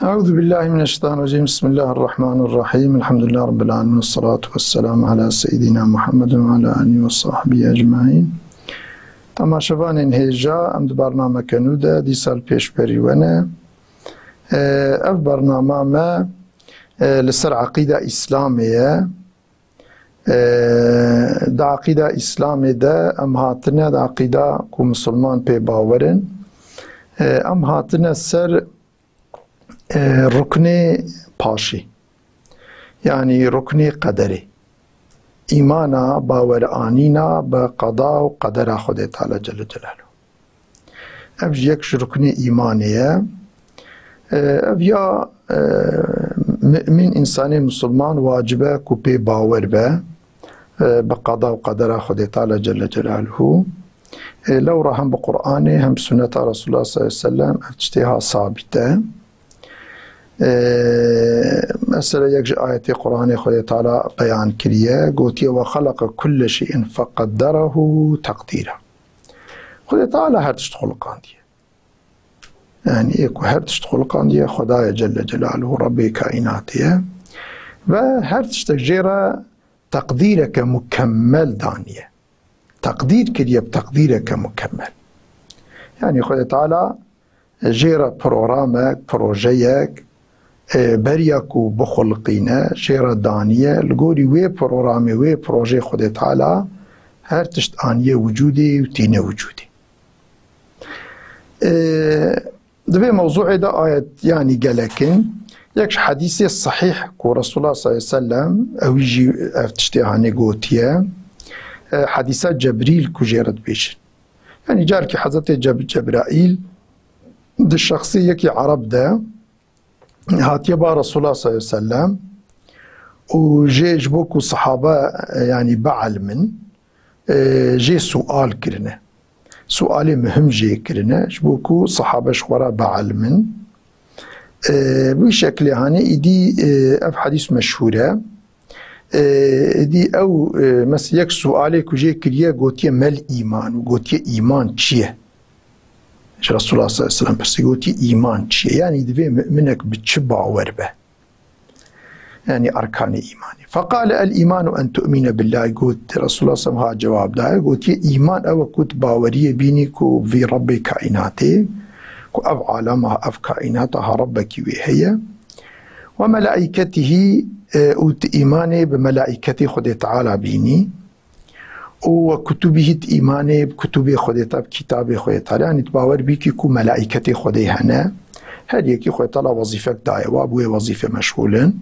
أعوذ بالله من الشيطان الرجيم. بسم الله الرحمن الرحيم. الحمد لله رب العالمين، والصلاة والسلام على سيدنا محمد وعلى آله وصحبه أجمعين. تماشاوان هجا ام برنامه کنوده دی سال پیش بریونه اف برنامه ما لسر عقیده اسلامیه دا عقیده اسلامی ده ام هاتنه دا عقیده کو مسلمان پی باورن ام هاتنه سر رکن پاشی یعنی رکن قدری ایمانا باور آنینا به قضا و قدر خود تعالی جل جلاله. اف یک رکن ایمانیه اف یا من انسان مسلمان واجبه کو پی باور به قضا و قدر خود تعالی جل جلاله. لو را هم بقرآن هم سنت رسول الله صلی الله علیه وسلم اجتها ثابته. مثلا یک آیت قرآن خود تعالی بیان کریه گوتیه و خلق کل شیء فقدره تقدیره. خود تعالی هر تشت خلقاندیه، یعنی ایک هر تشت خلقاندیه خدای جل جلاله رب کائناتیه و هر تشت جیره تقدیره که مکمل دانیه، تقدیر کریه بتقدیره که مکمل. یعنی خود تعالی جیره پروگرامک پروژهک برياكو بخلقينا شيرا دانية لقولي وي بروغرامي وي بروجي خود تعالى هر تشت آنية وجودي وتينة وجودي. دبي موضوع ده آيات يعني قالكن يكش حديثي الصحيح كو رسول الله صلى الله عليه وسلم او يجي افتشتي هاني قوتيا حديثات جبريل كو جيرد بيش، يعني جاركي حضرت جبرائيل ده الشخصية كي عرب ده هاتيه با رسول الله صلى الله عليه وسلم وجي جبوكو صحابة يعني بعل من جي سؤال كرنا، سؤال مهم جي كرنا جبوكو صحابة شورا بعل من بشكل هاني إدي أف حديث مشهورة إدي أو مثل يك سؤالي كجي كريا قوتيه مال إيمان وقوتيه إيمان چيه؟ رسول الله صلى الله عليه وسلم بس يقولي إيمان شيء يعني دبي منك بتشبع وربه، يعني أركان إيماني. فقال الإيمان أن تؤمن بالله. قلت رسول الله صلى الله عليه وسلم جواب ده قلت إيمان أو كنت باورية بيني كو في رب كائناتي كو أف عالمها أف كائناتها ربك وهي وملائكته أوت إيماني بملائكته خد تعالى بيني وكتبه إيمانه بكتب خودتا بكتاب خودتا، يعني تباور بيكي كو ملائكة خودي هنا هر يكي خودتا لا وظيفة دايوا بوي وظيفة مشغولن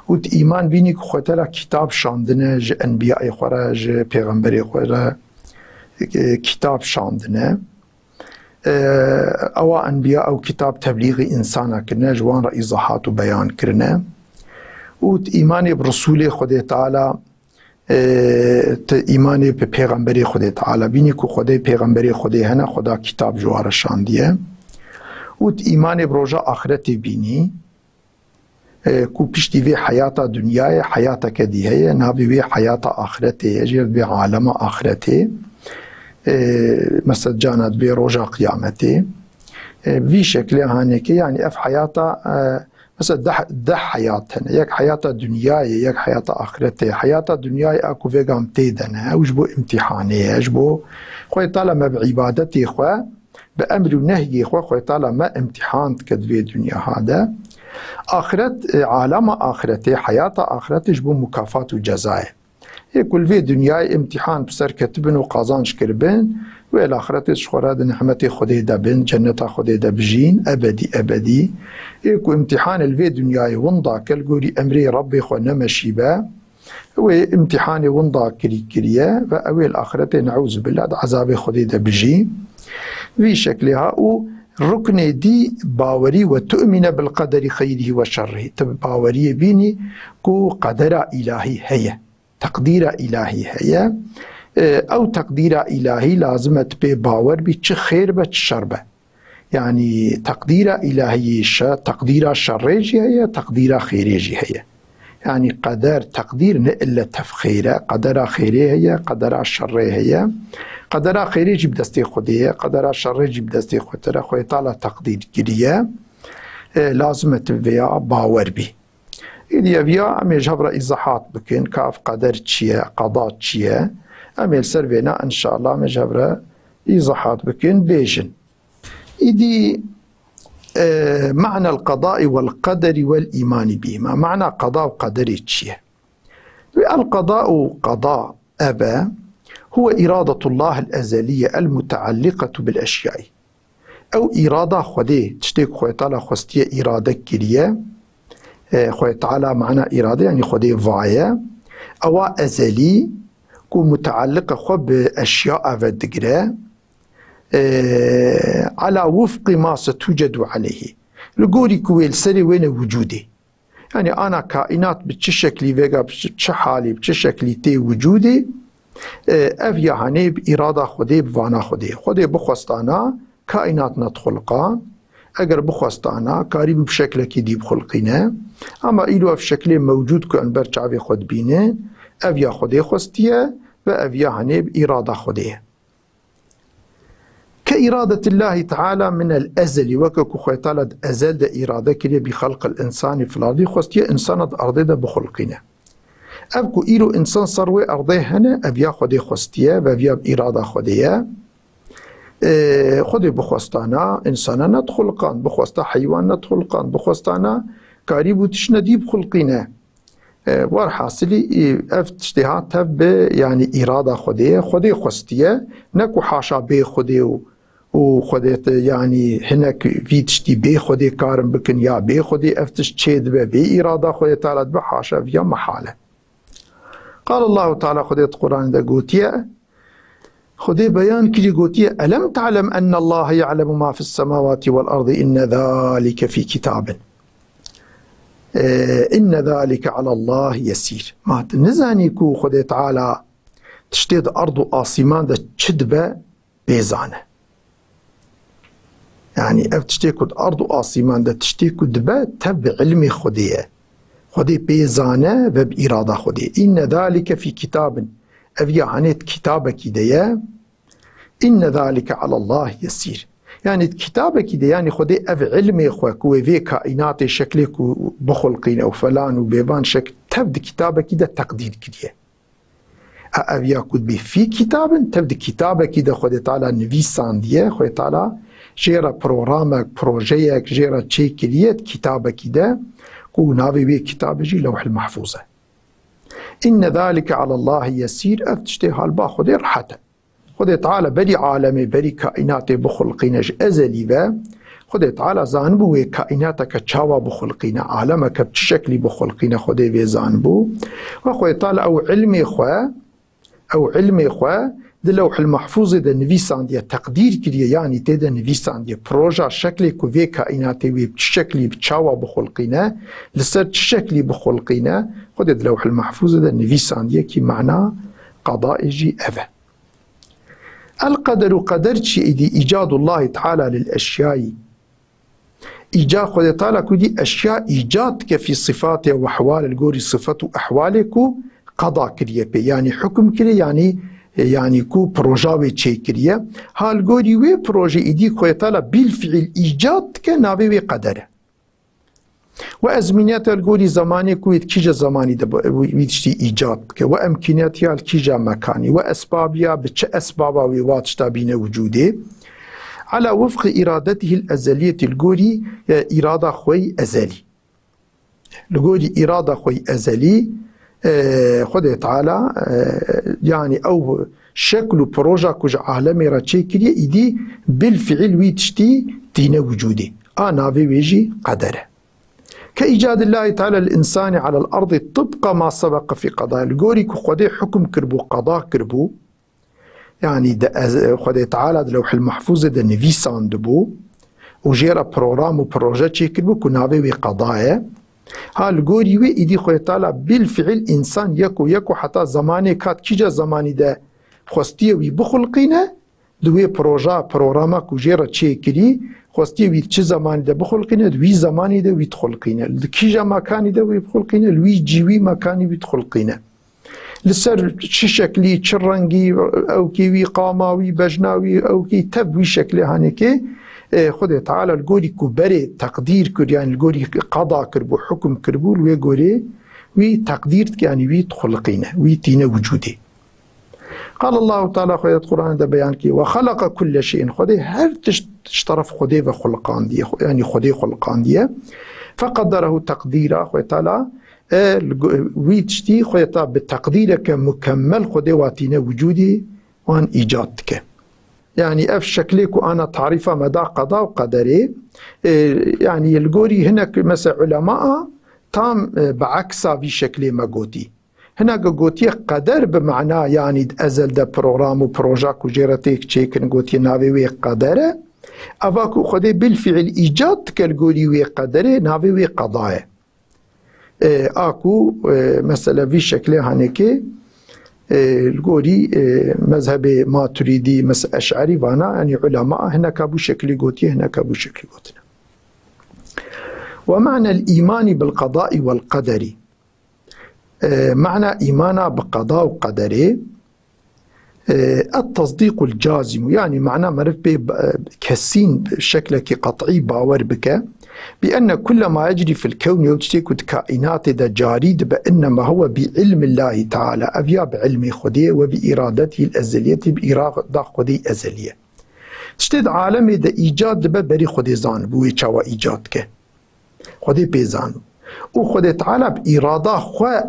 وت إيمان بيني كو خودتا لا كتاب شاندنه ج أنبياء خورا ج پیغمبر خورا كتاب شاندنه أو أنبياء أو كتاب تبليغ إنسانا كرنا جوان رئيزاحات وبيان كرنا وت إيماني برسول خودي تعالى ایمان به پیغمبری خود تعالی بینی که خدای پیغمبری خودی هنه خدا کتاب جوار شاندیه و ایمان به روز آخرت بینی که پشتی وی حیات دنیای حیات کدیه نابی وی حیات آخرت یجیر به عالم آخرت مثل جانت به روز قیامت وی شکل هانه که یعنی اف حیات مثلا ده حياتنا يك حياة دنياي يك حياة آخرتي. حياة دنياي أكو فيقام تيدنا وجبو امتحاني وجبو خوي طالما بعبادتي خوا بأمر ونهي خوي طالما امتحان كدوي الدنيا هذا آخرت عالم آخرتي حياة آخرتي جبو مكافاة وجزاء يكل في دنياي امتحان بسر كتبن وقازان شكربن والآخرت شخورات نحمتي خدي دبن جنة خدي دبجين أبدي أبدي يكو امتحان الفي دنياي ونضا كالقولي أمري ربي خو نمشي با وامتحاني ونضا كري كريا فأوي الآخرت نعوذ بالله عذاب خدي دبجين في شكلها ركن دي باوري وتؤمن بالقدر خيره وشره باوري بيني كو قدر إلهي هي تقدير إلهي هي او تقدير إلهي لازم تبي باور بي چه خير به چه شر به، يعني تقدير إلهي تقدير شريجي هي تقدير خيريجي هي، يعني قدر تقدير نقل تفخيره قدر خيري هي قدر شري هي قدر خيريجي بدستي خديه قدر شريجي بدستي خدره خوي تعالى تقدير كريه لازمة فيا باور بي إذا فيا أمي جبر إيضاحات بكين كاف قدر تشيه قضاء تشيه أمي السربينا إن شاء الله مجبر إيضاحات بكين بيجن إذا معنى القضاء والقدر والإيمان بهما معنى قضاء وقدر تشيه القضاء قضاء أبا هو إرادة الله الأزلية المتعلقة بالأشياء أو إرادة خدي تشتيك خوي تعالى خستية إرادة كريه خوي تعالى معنى إرادة يعني خدي فاية أو أزلي كو متعلقة خو بأشياء أفدقرة على وفق ما ستوجد عليه لقوري كويل سري وين وجودي يعني أنا كائنات بتشكلي فيغا بتشحالي بتشكلي تي وجودي أفيا هني بإرادة خدي بفانا خدي بخوستانا كائنات نتخلقان اگر بخواستانا کاری بشکل کی دی بخلقینه اما ایلو اف شکل موجود که انبر چاوی خود بینه اویا خودی خواستیه و اویا هنیب اراده خودیه كإرادة الله تعالى من الأزل وككو خويتالة أزل دا إرادة كلية بخلق الإنسان في الأرض خواستية إنسان أرضي دا بخلقينه أبكو إيلو إنسان صروي أرضي هنا أبيا خودي خواستية وأبيا بإرادة خودية خودی بخواستانا انسان ندخلقان بخواستا حیوان ندخلقان بخواستانا کاری بودش ندیب خلقینه وار حاصلی اف تشتهات تب يعني إرادة خودی خواستیه نکو حاشا بی خودی و خودت يعني هناك في تشتي بي خودي كارم بكن يا بي خودي افتش تشيد بي إرادة خودي تعالى بحاشا فيها محالة قال الله تعالى خودي القرآن دا قوتيه خدي بيان كي قوتيه ألم تعلم أن الله يعلم ما في السماوات والأرض إن ذلك في كتاب إن ذلك على الله يسير ما نزاني كو خدي تعالى تشتيد أرض آسمان دا تشدبه بيزانه يعني تشتيكود أرض آسمان دا تشتيكود با تب علمي خدي بيزانه وبإرادة خدي إن ذلك في كتاب أفيا عنيت كتابك ديا إن ذلك على الله يسير يعني كتابك ديا يعني خدي أف علمي خوك وفي كائنات شكلك بخلقين أو فلان وبيبان شكل تبدي كتابك دا تقدير كديه أفيا كود بي في كتاب تبدي كتابك دا خدي تعالى نفيسان ديه خدي تعالى جيرا برنامج بروجيك جيرا تشي كديت كتابك دا كو نافي بي كتابك لوح المحفوظة إن ذلك على الله يسير أفتشتي هالبا خدي رحته خدي تعالى بري عالمي بري كائنات بخلقينش أزلي با خدي تعالى زانبو كائناتك تشاوى بخلقينا عالمك بشكل بخلقينا خدي في زانبو وخدي تعالى أو علمي خوا ده لوح المحفوظ ده نفيسان دي تقدير كريه يعني تده نفيسان دي بروجا شكلي كو في كائناتي بشكل بتشاوى بخلقينا لسر شكلي بخلقينا خد اللوح المحفوظ ده نفيسان دي كي معناه قضاء جي أفا القدر قدرتش إذي إيجاد الله تعالى للأشياء إيجاد خد تعالى كدي أشياء إيجاد في صفاته وأحوال الجوري صفته وأحوالك قضاء كريه يعني حكم كريه يعني كو بروجاوي تشيكريه هال غوري وي بروجي ايدي خويتالا بالفعل ايجاد كناوي وي قدره وازمنيات الغوري زماني كويت كيجا زماني ويتشتي ايجاد وامكانياتها الكيجا مكاني واسبابيا بتش اسبابا وي واتشتا بين وجودي على وفق ارادته الازليه الغوري اراده خوي ازلي الغوري اراده خوي ازلي خدي تعالى يعني أو شكل بروجا كوج عالمي راتشي كريه إيدي بالفعل ويتشتي دين وجودي أنا بيجي قدره كإيجاد الله تعالى الإنسان على الأرض طبق ما سبق في قضاء الجوري كخدي حكم كربو قضاء كربو يعني خدي تعالى لوح المحفوظ ده نفيسان دبو وجيرا بروجرام وبروجا تشي كربو كنافي قضاء هالغوري وي إيدي خوي تعالى بالفعل إنسان يكو حتى زماني كات كيجا زماني ده خوستيه وي بخلقينه دوي بروجا بروغراما كوجيرا تشي كري خوستيه وي تشي زماني ده بخلقينه دوي زماني ده وي تخلقينه كيجا مكاني ده وي بخلقينه لوي جيوي مكاني وي تخلقينه لسر تشي شكلي تشرنجي او كي وي قاماوي بجناوي او كي تب وي شكلي هانيكي خود تعالى الجوري كبري تقدير كر يعني الجوري قضاء كربو حكم كربو ويجوري وي تقدير يعني وي تخلقينه وي تينا وجودي. قال الله تعالى خذ القرآن ده بيان كي وخلق كل شيء خذي هر تشترف خذي وخلقان دي يعني خذي خلقان دي فقدره تقديرا خذ تعالى ويتشتي خذ بالتقديرك مكمل خذي واتينا وجودي وان إيجادك يعني اف شكلك وانا تعريفه مدى قضاء وقدري يعني الجوري هنا مثلا علماء تام بعكسها في شكل ما قوتي هنا قوتي قدر بمعنى يعني ازل ده بروغرام وبروجاك وجيرتك تشيكن قوتي ناوي وي قدره افاكو خدي بالفعل ايجاد كالقولي وي قدره ناوي وي قضاء اكو مثلا في شكل هنكي القولي مذهب ماتريدي مثلا اشعري وانا يعني علماء هنا كابو شكل قوتي هنا كابو شكل قوتنا. ومعنى الايمان بالقضاء والقدر معنى إيمانا بقضاء وقدره التصديق الجازم يعني معنى معرف كسين بشكل قطعي باور بك بأن كل ما يجري في الكون يوجد كائنات دا جاريد بأنما هو بعلم الله تعالى أبيا بعلم خديه وبإرادته الأزلية بإرادة خديه أزلية تشتد عالم دا إيجاد ببري خدي زان بوي چاوا إيجادك خدي بيزانو وخدي تعالى بإرادة خوا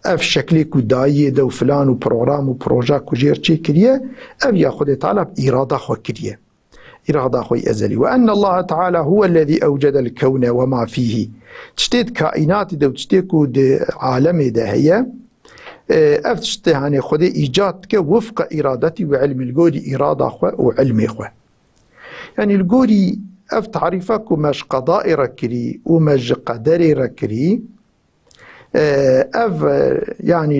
اف شكلي كوداية دو فلان وبروغرام وبروجا كوجير چي كريه اف يا خدي تعالى بإرادة خوا كريه إرادة خوي أزلي وأن الله تعالى هو الذي أوجد الكون وما فيه تشتيت كائنات دو تشتيكو دي عالم ده هي اف تشتي هاني خدي إيجادك وفق إرادتي وعلم القولي إرادة خوا وعلمي خوا يعني القولي اف تعريفك ومش قضاء ركري ومش قدر ركري اف يعني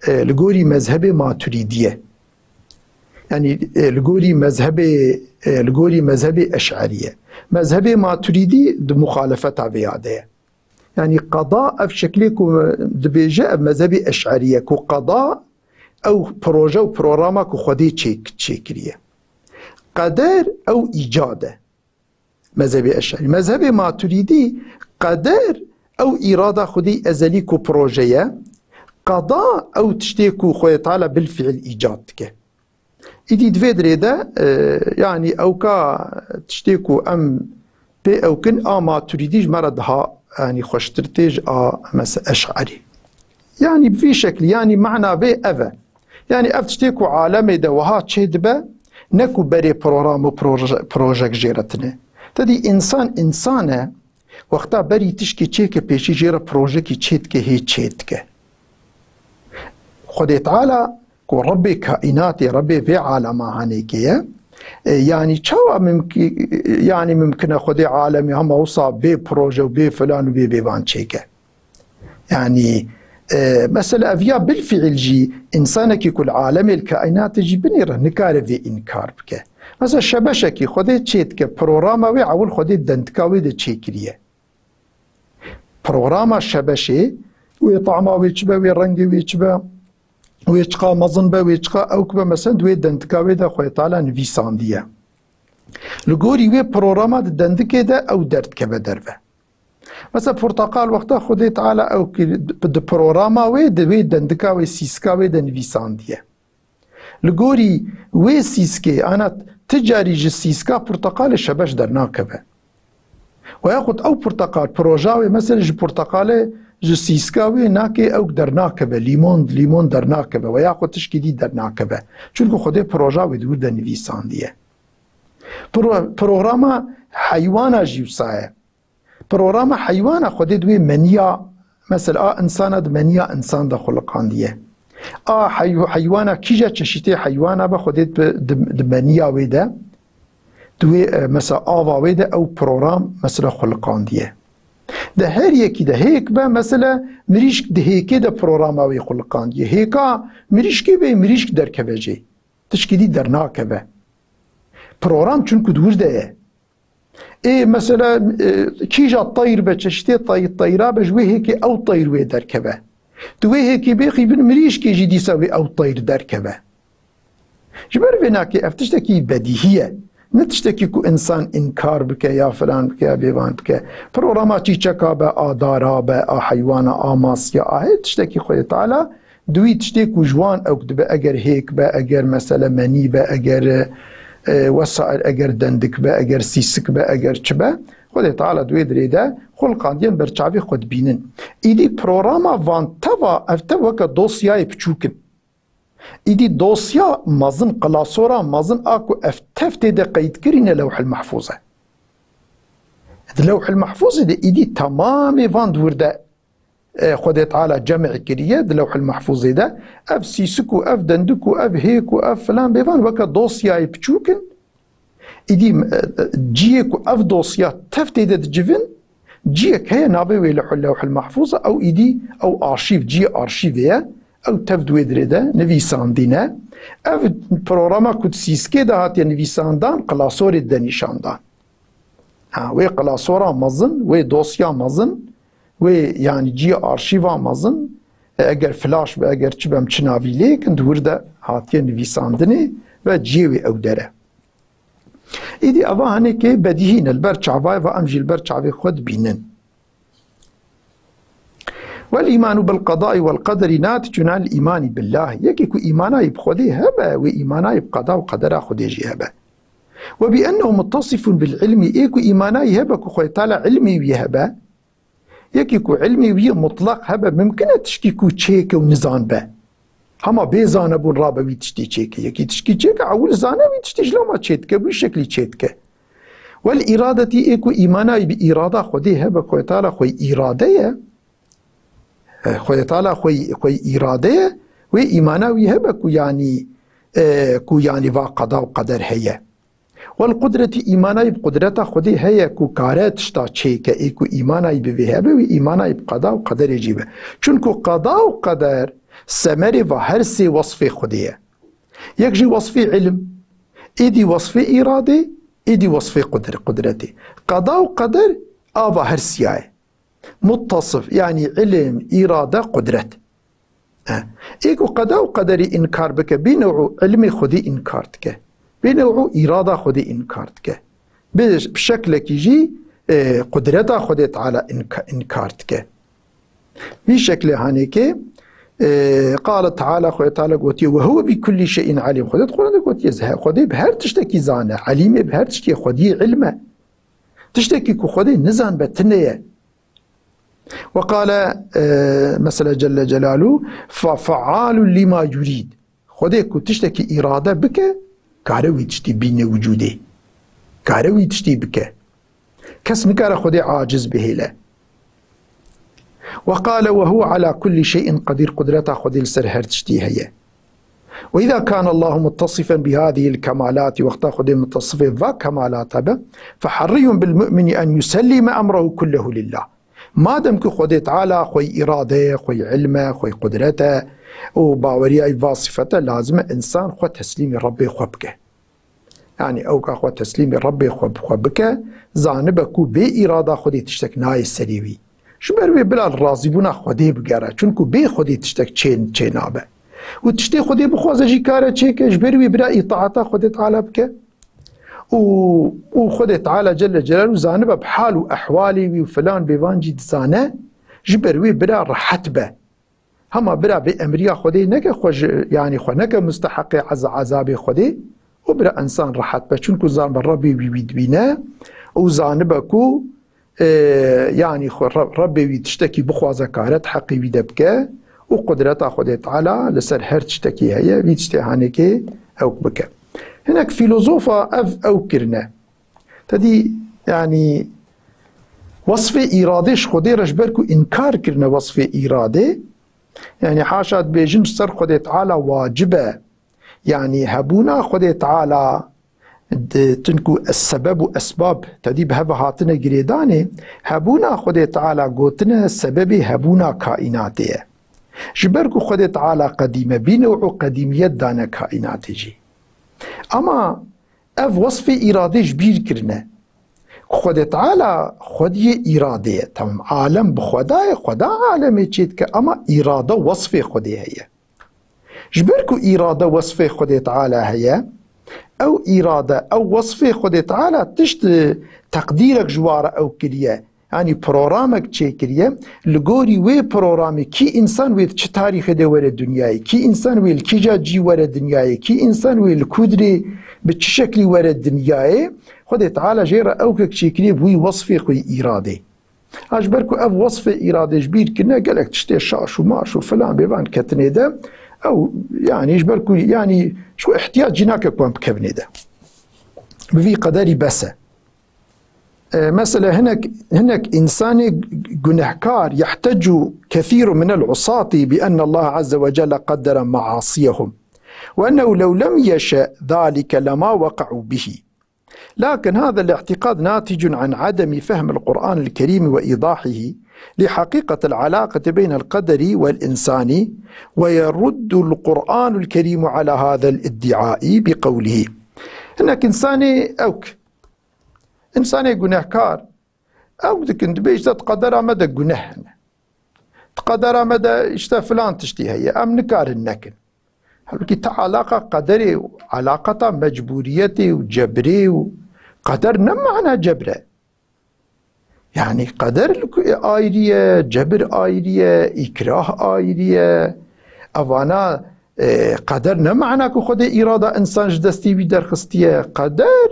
لغوري مذهب ماتريدية يعني لغوري مذهب أشعرية مذهب ماتريدي مخالفة بياده يعني قضاء في شكلكم دبيجة مذهب أشعرية كو قضاء أو بروجة وبروغرامة كو خدي تشيكرية قدر أو إيجاده مذهب أشعري مذهب ماتريدي قدر أو إرادة خدي أزلي كو بروجية قضاء أو تشتيكو خوي تعالى بالفعل إيجادك إدي دفيدري ده يعني أو كا تشتيكو أم بي أو كن ما تريديج مردها يعني خوشترتيج مس أشعري يعني بفي شكل يعني معنى بي أفا يعني أف تشتيكو عالمي ده وها تشيد با نكو بري بروغرام وبروجك جيرتنا تدي إنسانه وقتا بري تشكي تشيك بيشي جيرا بروجكي تشيتك هي تشيتك خدي تعالى كو ربي كائناتي ربي في عالم هانيكيه يعني تشوا ممكن خدي عالمي هم اوصى بي بروجه وبي فلان وبي بيبان تشيكه يعني مثلا افيا بالفعل جي انسانك كل عالم الكائنات جي بنيره نكار في انكار بك مثلا شبشكي خدي تشيتك بروغراما وي عول خدي دنتكاوي د تشيكريه بروغراما شبشي وي طعما ويتشبا وي رنگي ويتشبا ويتشقا مظنبا ويتشقا او كبا مثلا دوي دنتكاوي دا خوي تعالى نفيسانديه لغوري وي بروغراما دندكي دا او درد كبا دربه مثلا برتقال وقتا خدي تعالى او د بروغراما وي دوي دندكاوي سيسكاوي دا نفيسانديه لغوري وي سيسكي انا تجاري جسيسكا برتقال شبش درناكبه وياخد او برتقال بروجاوي مثلا جي برتقال جسيسكاوي ناكي او درناكبه ليمون درناكبه وياخد تشكيدي درناكبه چونكو خدي بروجاوي دور دا نويسانديه بروغراما حيوانا جيوسايه بروغراما حيوانا خدي دوي منيا مثلا انسان د منيا انسان دا خلقانديه حيوانا كيجا تشيتي حيوانا بخدي دمنيا ويدا دوي مثلا آوا ويدا او بروغرام مثلا خلقانديه ده هر يكي ده هيك با مثلا مريشك ده هيكي ده بروغراما وي خلقانديه هيكا مريشكي بي مريشك دركبجي تشكيدي درناكبه بروغرام چونكو دور ده مثلا كيجا الطير بتشتي طيرا بجوي هيكي او طير وي دركبه دوي هيكي بيخي بن مريشكي جي ديساوي او طير دركبه جبر بناكي افتشتكي بديهيه نتشتكي كو إنسان إنكار بك يا فلان بك يا بيوان بك بروراما تشيكا با دارا با حيوانا ماسيا هي تشتكي خوي تعالى دوي تشتكي جوان أو كدبا أجر هيك با أجر مثلا مني با أجر وسائل أجر دندك با أجر سيسك با أجر چبا خوي تعالى دوي دريدا خلقاندين برچاوي خود بينن إيدي بروراما وان توا افتوا كدوسياي بچوكن إيدي دوسيا مازن قلاصورا مازن اكو افتفت دا قيد كرين لوح المحفوظة اللوح المحفوظة دي إيدي تمامي فان دور دا خود تعالى جمع كريه دا لوح المحفوظة دا اف سيسكو اف دندكو اف هيكو اف فلان بيفان وكا دوسيا بچوكن إيدي جيكو اف دوسيا تفت دا جيفن جيك هي نابي لوح المحفوظة او إيدي او ارشيف جي ارشيفية او تفدوي دريدا نويساندينا اف بروراما كود سيسكي دا هاتي نويساندان قلاصوري دا نيشاندان وي قلاصورا مزن وي دوسيا مزن وي يعني جي ارشيفا مزن اگر فلاش با اگر چبم چناوي ليك ندور دا هاتي نويساندني و جيوي او داره ايدي اوا هنكي بديهين البرچاوي و امجي البرچاوي خود بينن والإيمان بالقضاء والقدر ناتج عن الإيمان بالله يكيكو إيمانا بخده هبا وإيمانا بقضاء وقدر خده جي هبا وبأنه متصف بالعلم إيكو إيمانا هبا كو خوي طالع علمي بيهبا يكيكو علمي بيه مطلق هبا ممكن تشكيكو تشيك ونزان با هما بيزان ابو الرابا ويتشتي تشيك يكي تشكي تشيك عول زانا ويتشتي جلوما تشيتك بشكل تشيتك والإرادة إيكو إيمانا بإرادة خده هبا خوي طالع خوي إرادة خوي تعالى خوي إرادة وإيمانا ويهبا كو يعني قضاء وقدر هي والقدرة إيمانا بقدرة خدي هي كو كارات شتا تشيكا إيكو إيمانا بويهبا وإيمانا بقضاء وقدر يجيبا چونكو قضاء وقدر سمري وهرسي وصفي خديه يكجي وصفي علم إيدي وصفي إرادة إيدي وصفي قدرتي قضاء وقدر آفا هرسياي متصف يعني علم إرادة قدرة إيكو قضاء وقدري إنكار بك بنوع علمي خدي إنكارتك بنوع إرادة خدي إنكارتك بشكلك يجي قدرة خدي تعالى إنكارتك بشكل هانيك قال تعالى خدي تعالى قوتي وهو بكل شيء عليم خدي تقول قوتي خدي بهر تشتكي زانه عليم بهر تشتكي خدي علمه تشتكي كو خدي نزان بتنيه وقال مثلا جل جلاله ففعال لما يريد خديك تشتكي إرادة بك كاروي تشتي بين وجوده كاروي تشتي بك كس مكار خدي عاجز به له وقال وهو على كل شيء قدير قدرته خدي السرهر تشتي هي وإذا كان الله متصفا بهذه الكمالات وقت خدي متصف وكمالاتها فحري بالمؤمن أن يسلم أمره كله لله ما دام كو خدي تعالى خوي إرادة خوي علمه خوي قدرته وباوري أي واصفته لازم إنسان خو تسليم ربي خبك يعني أو خو تسليم ربي خبك زانبكو بإرادة خدي تشتك ناي السريوي شو بروي بلا الرازبونا خدي بقرا چونكو بي خدي تشتك چين نابه وتشتي خدي بخوازه جيكاره چيكش بروي بلا إطاعته خدي تعالى بك وخدي تعالى جل جلاله زانبه بحال وأحوالي وفلان بيوانجي زانه جبروي برا رحت به هما برا بأمريا خدي نك خوش يعني خو نك مستحق عذاب خدي وبرا إنسان رحت به چونكو زان ربي بيد بينا وزانبه كو يعني خو ربي بيتشتكي بخوازه كارت حقي بيدبك وقدرته خدي تعالى لسر هر تشتكي هي بيتشتي هانيكي أو بك هناك فيلوزوفا أو كرنا تدي يعني وصف إرادش خدي رجبركو إنكار كرنا وصف إرادة يعني حاشات بيجن سر خدي تعالى واجبة يعني هبونا خدي تعالى تنكو السبب وأسباب تدي بهذا هاتنا جريداني هبونا خدي تعالى قوتنا السبب هبونا كائناته جبركو خدي تعالى قديمة بنوع قديمية دانا كائنات جي اما اف وصف إرادة جبير كرنا خد تعالى خدي إرادة تمام عالم بخداي خدا عالمي تشيتك اما إرادة وصف خدي هي جبركو إرادة وصف خدي تعالى هي أو إرادة أو وصفه خود تعالى تشت تقديرك جوارة أو كريا يعني برورامك تشي كريا لغوري وي برورامي كي إنسان وي تش تاريخ دي ورا الدنياي كي إنسان وي الكيجا جي ورا الدنياي كي إنسان وي الكودري بتش شكلي ورا الدنياي خود تعالى جيرا أوكك تشي كريا بوي وصفه خوي إرادة أجبركو أف وصفه إرادة جبير كنا قالك تشتي شاش وماش وفلان بيبان كتني ده أو يعني يجبركو يعني شو احتياج جناك كوان بكبني ده بفي قدري بس مثلا هناك إنسان جنحكار يحتج كثير من العصاة بأن الله عز وجل قدر معاصيهم وأنه لو لم يشأ ذلك لما وقعوا به لكن هذا الاعتقاد ناتج عن عدم فهم القرآن الكريم وإيضاحه لحقيقة العلاقة بين القدر والإنسان ويرد القرآن الكريم على هذا الادعاء بقوله هناك إنساني جنحكار أو كنت بيش تقدر مدى جنح تقدر مدى اشتا فلان تشتي هي أم نكار النكن هلوكي علاقة قدري علاقة مجبوريتي وجبري وقدر نمعنا جبره يعني قدر آيرية جبر آيرية إكراه آيرية أوانا قدر نمعنا كو خود إرادة إنسان جدستي بيدر خستية قدر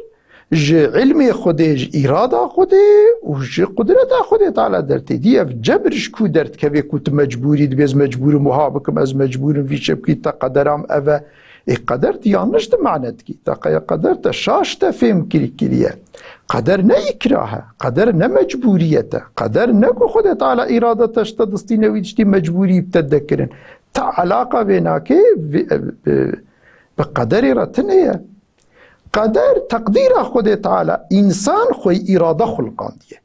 علمي خودي إرادة خودي وج قدرة خودي تعالى درتي دي اف جبرش كو درت كبي كنت مجبوري دبيز مجبور محابكم از مجبور في شبكي تقدرام أفا قدرت يانش معناتكي قدرت شاش تفهم كلية قدر نيكراها قدر نمجبوريته قدر نكو خودي تعالى إرادة تشتدستي نويدشتي مجبوري بتذكرن تا علاقة بيناك بقدر رتنية قدر تقدير خود تعالى إنسان خوي إرادة خلقان دي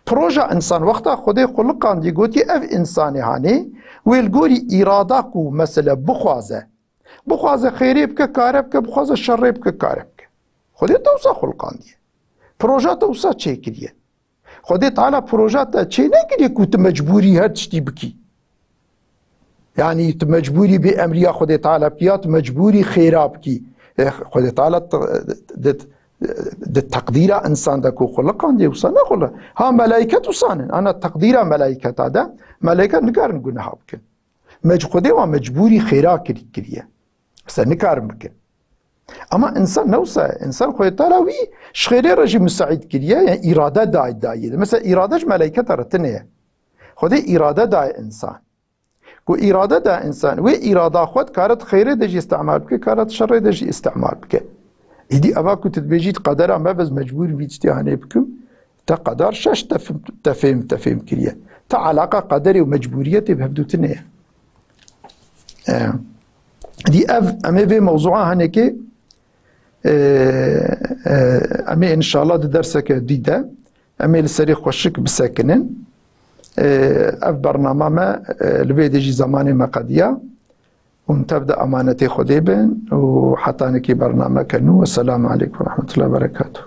بروجة إنسان وقتا خود خلقان دي قوتي أف إنساني هاني ويلقوري إرادة كو مثلا بخوازة خيري بك كاري بك بخوازة شري بك كاري بك خود توسا خلقان دي بروجة توسا چه كريه خود تعالى بروجة تا چه نكريه كو تمجبوري هر تشتي بكي يعني تمجبوري بأمريا خود تعالى بيات مجبوري خيراب كي خود تعالى تقدير انسان دكو خلقان دي وصانا خلا ها ملائكه وصانا انا تقدير ملائكه هذا ملائكه نكار نقولها بكن مجبوري ومجبوري خيرا كريه بس نكار بكن اما انسان نوسا انسان خود تعالى وي شخير رجي مساعد كريه يعني اراده داي مثلا اراده ملائكه رتنه خود اراده داي انسان كو إرادة دا إنسان و إرادة خود كارت خير دجي استعمال بك كارت شر دجي استعمال بك إدي أباكو تتبجيت قدر ما بز مجبور بيجتي هاني بكم تا قدر شاش تفهم كريا تا علاقة قدري ومجبوريتي بهبدو تنية دي أمي في موضوعها هنكي أمي إن شاء الله دي درسك ديدا أمي لسري خوشك بساكنن اف برنامه ما لبيدجي زماني ما قديا ونتبدا امانتي خديبن وحتى نكي برنامه كنو والسلام عليكم ورحمه الله وبركاته.